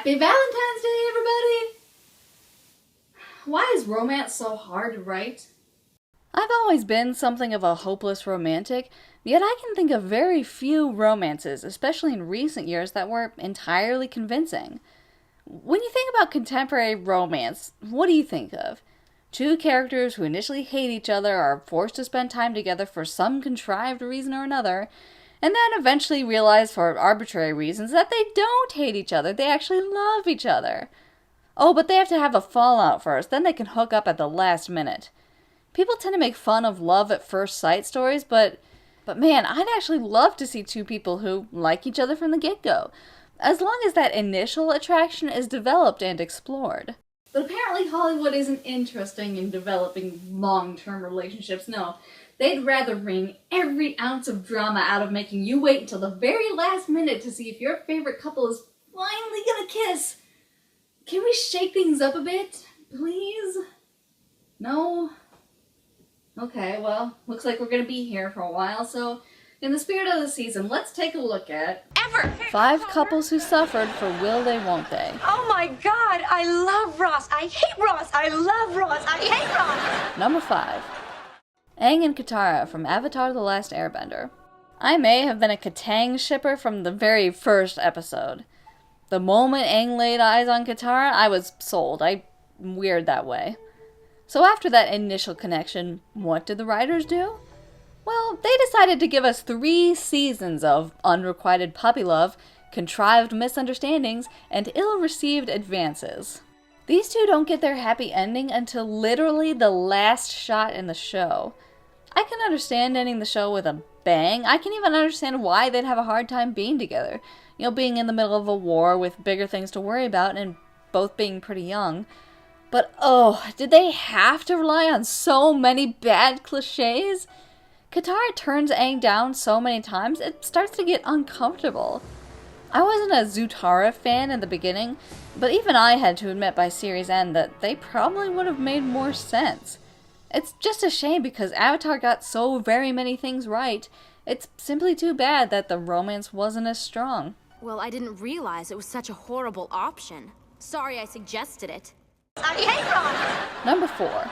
Happy Valentine's Day, everybody! Why is romance so hard to write? I've always been something of a hopeless romantic, yet I can think of very few romances, especially in recent years, that were entirely convincing. When you think about contemporary romance, what do you think of? Two characters who initially hate each other are forced to spend time together for some contrived reason or another, and then eventually realize for arbitrary reasons that they don't hate each other, they actually love each other. Oh, but they have to have a fallout first, then they can hook up at the last minute. People tend to make fun of love at first sight stories, but man, I'd actually love to see two people who like each other from the get-go, as long as that initial attraction is developed and explored. But apparently Hollywood isn't interested in developing long-term relationships, no. They'd rather wring every ounce of drama out of making you wait until the very last minute to see if your favorite couple is finally gonna kiss. Can we shake things up a bit, please? No? Okay, well, looks like we're gonna be here for a while, so in the spirit of the season, let's take a look at 5 couples who suffered for will they, won't they. Oh my god, I love Ross. I hate Ross. I love Ross. I hate Ross. Number 5. Aang and Katara from Avatar: The Last Airbender. I may have been a Katang shipper from the very first episode. The moment Aang laid eyes on Katara, I was sold. I'm weird that way. So after that initial connection, what did the writers do? Well, they decided to give us 3 seasons of unrequited puppy love, contrived misunderstandings, and ill-received advances. These two don't get their happy ending until literally the last shot in the show. I can understand ending the show with a bang. I can even understand why they'd have a hard time being together. You know, being in the middle of a war with bigger things to worry about and both being pretty young. But oh, did they have to rely on so many bad cliches? Katara turns Aang down so many times, it starts to get uncomfortable. I wasn't a Zutara fan in the beginning, but even I had to admit by series end that they probably would have made more sense. It's just a shame because Avatar got so very many things right. It's simply too bad that the romance wasn't as strong. Well, I didn't realize it was such a horrible option. Sorry I suggested it. I hate Ross. Number 4.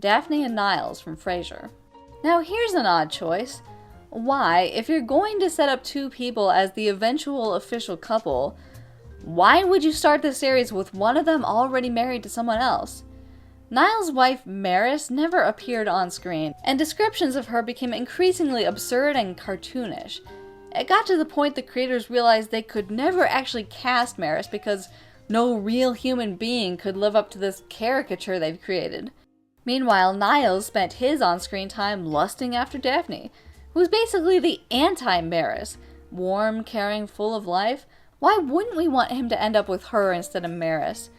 Daphne and Niles from Frasier. Now here's an odd choice. Why, if you're going to set up 2 people as the eventual official couple, why would you start the series with one of them already married to someone else? Niles' wife, Maris, never appeared on screen, and descriptions of her became increasingly absurd and cartoonish. It got to the point the creators realized they could never actually cast Maris because no real human being could live up to this caricature they've created. Meanwhile, Niles spent his on-screen time lusting after Daphne, who's basically the anti-Maris. Warm, caring, full of life. Why wouldn't we want him to end up with her instead of Maris?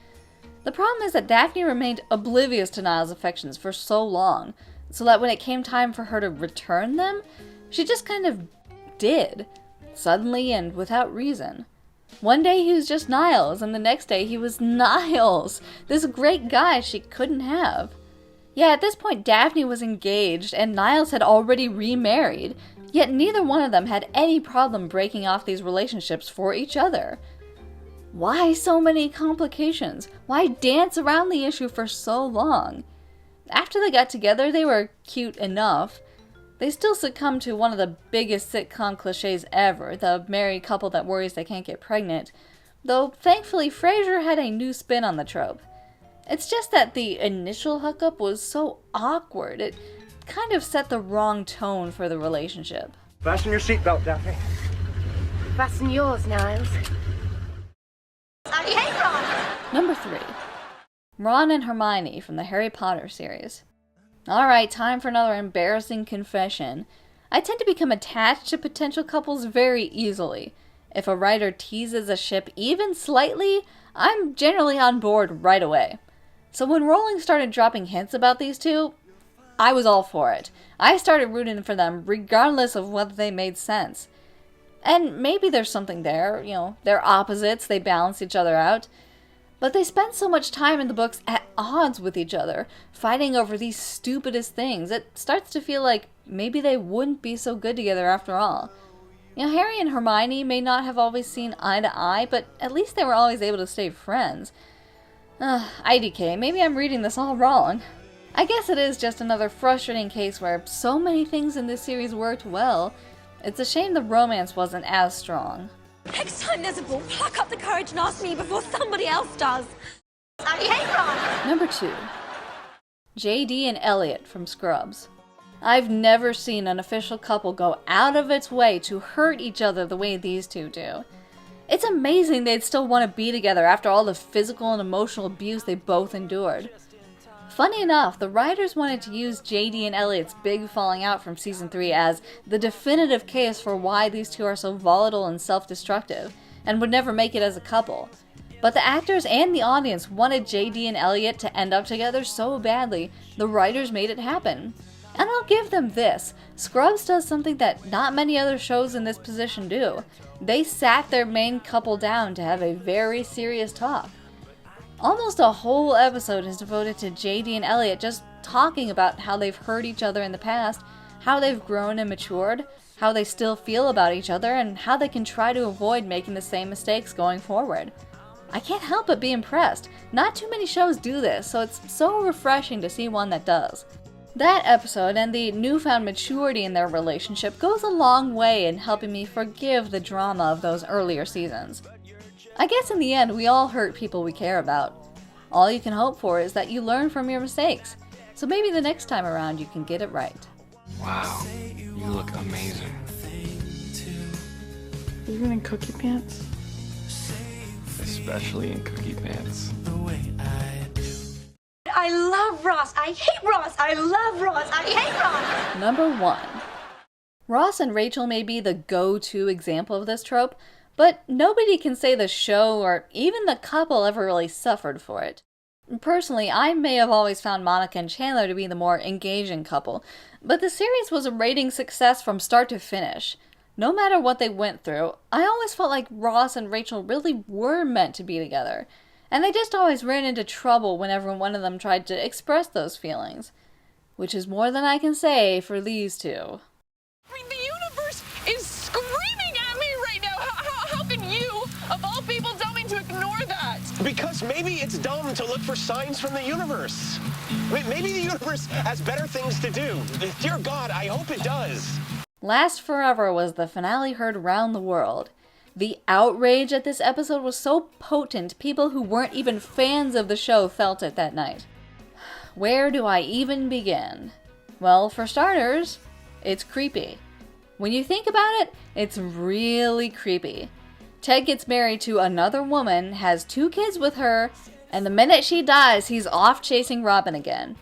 The problem is that Daphne remained oblivious to Niles' affections for so long, so that when it came time for her to return them, she just kind of did, suddenly and without reason. One day he was just Niles, and the next day he was Niles, this great guy she couldn't have. Yeah, at this point Daphne was engaged, and Niles had already remarried, yet neither one of them had any problem breaking off these relationships for each other. Why so many complications? Why dance around the issue for so long? After they got together, they were cute enough. They still succumbed to one of the biggest sitcom cliches ever, the married couple that worries they can't get pregnant, though thankfully Frasier had a new spin on the trope. It's just that the initial hookup was so awkward, it kind of set the wrong tone for the relationship. Fasten your seatbelt, Daphne. Fasten yours, Niles. I hate Ross. Number 3. Ron and Hermione from the Harry Potter series. Alright, time for another embarrassing confession. I tend to become attached to potential couples very easily. If a writer teases a ship even slightly, I'm generally on board right away. So when Rowling started dropping hints about these two, I was all for it. I started rooting for them regardless of whether they made sense. And maybe there's something there, you know, they're opposites, they balance each other out. But they spend so much time in the books at odds with each other, fighting over these stupidest things, it starts to feel like maybe they wouldn't be so good together after all. You know, Harry and Hermione may not have always seen eye to eye, but at least they were always able to stay friends. IDK, maybe I'm reading this all wrong. I guess it is just another frustrating case where so many things in this series worked well. It's a shame the romance wasn't as strong. Next time there's a ball, pluck up the courage and ask me before somebody else does. I hate Ross! Number 2. JD and Elliot from Scrubs. I've never seen an official couple go out of its way to hurt each other the way these two do. It's amazing they'd still want to be together after all the physical and emotional abuse they both endured. Funny enough, the writers wanted to use JD and Elliot's big falling out from season 3 as the definitive case for why these two are so volatile and self-destructive, and would never make it as a couple. But the actors and the audience wanted JD and Elliot to end up together so badly, the writers made it happen. And I'll give them this, Scrubs does something that not many other shows in this position do. They sat their main couple down to have a very serious talk. Almost a whole episode is devoted to JD and Elliot just talking about how they've hurt each other in the past, how they've grown and matured, how they still feel about each other, and how they can try to avoid making the same mistakes going forward. I can't help but be impressed. Not too many shows do this, so it's so refreshing to see one that does. That episode and the newfound maturity in their relationship goes a long way in helping me forgive the drama of those earlier seasons. I guess in the end, we all hurt people we care about. All you can hope for is that you learn from your mistakes, so maybe the next time around you can get it right. Wow, you look amazing. Even in cookie pants? Especially in cookie pants. I love Ross. I hate Ross. I love Ross. I hate Ross. Number 1. Ross and Rachel may be the go-to example of this trope, but nobody can say the show or even the couple ever really suffered for it. Personally, I may have always found Monica and Chandler to be the more engaging couple, but the series was a rating success from start to finish. No matter what they went through, I always felt like Ross and Rachel really were meant to be together. And they just always ran into trouble whenever one of them tried to express those feelings. Which is more than I can say for these two. I mean, the universe is screaming at me right now. How can you, of all people, tell me to ignore that? Because maybe it's dumb to look for signs from the universe. Maybe the universe has better things to do. Dear God, I hope it does. Last Forever was the finale heard around the world. The outrage at this episode was so potent, people who weren't even fans of the show felt it that night. Where do I even begin? Well, for starters, it's creepy. When you think about it, it's really creepy. Ted gets married to another woman, has 2 kids with her, and the minute she dies, he's off chasing Robin again.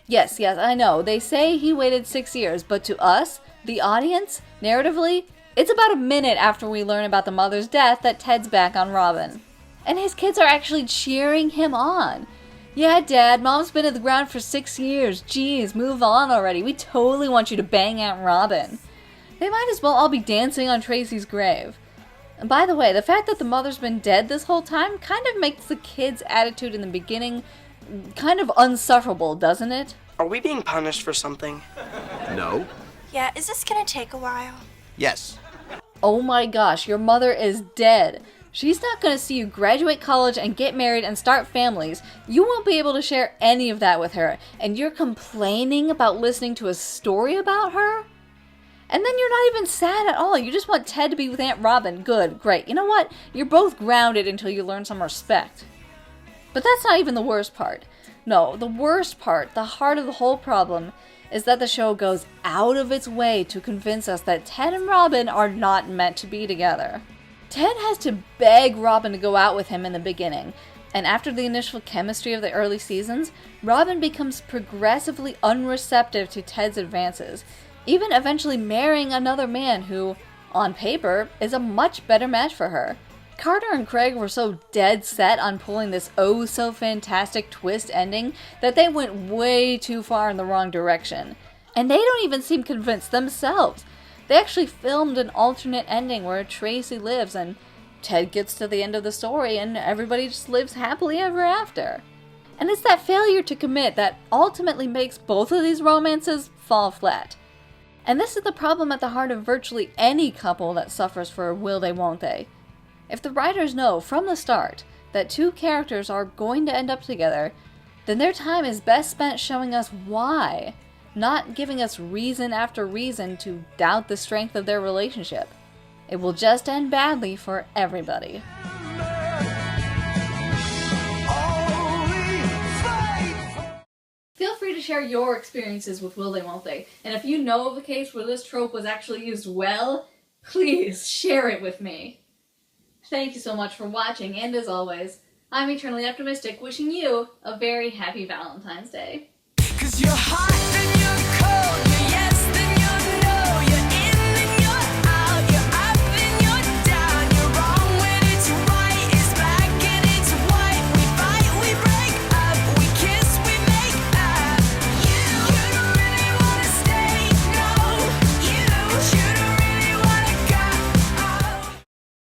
Yes, I know, they say he waited 6 years, but to us, the audience, narratively, it's about a minute after we learn about the mother's death that Ted's back on Robin. And his kids are actually cheering him on. Yeah, Dad, Mom's been at the ground for 6 years. Jeez, move on already. We totally want you to bang Aunt Robin. They might as well all be dancing on Tracy's grave. And by the way, the fact that the mother's been dead this whole time kind of makes the kids' attitude in the beginning kind of unsufferable, doesn't it? Are we being punished for something? No. Yeah, is this gonna take a while? Yes. Oh my gosh, your mother is dead. She's not going to see you graduate college and get married and start families. You won't be able to share any of that with her. And you're complaining about listening to a story about her? And then you're not even sad at all. You just want Ted to be with Aunt Robin. Good, great. You know what? You're both grounded until you learn some respect. But that's not even the worst part. No, the worst part, the heart of the whole problem, is that the show goes out of its way to convince us that Ted and Robin are not meant to be together. Ted has to beg Robin to go out with him in the beginning, and after the initial chemistry of the early seasons, Robin becomes progressively unreceptive to Ted's advances, even eventually marrying another man who, on paper, is a much better match for her. Carter and Craig were so dead set on pulling this oh-so-fantastic twist ending that they went way too far in the wrong direction. And they don't even seem convinced themselves. They actually filmed an alternate ending where Tracy lives and Ted gets to the end of the story and everybody just lives happily ever after. And it's that failure to commit that ultimately makes both of these romances fall flat. And this is the problem at the heart of virtually any couple that suffers for will they, won't they. If the writers know from the start that two characters are going to end up together, then their time is best spent showing us why, not giving us reason after reason to doubt the strength of their relationship. It will just end badly for everybody. Feel free to share your experiences with Will They, Won't They? And if you know of a case where this trope was actually used well, please share it with me. Thank you so much for watching, and as always, I'm Eternally Optimistic, wishing you a very happy Valentine's Day. 'Cause you're hot and you're cold, yeah.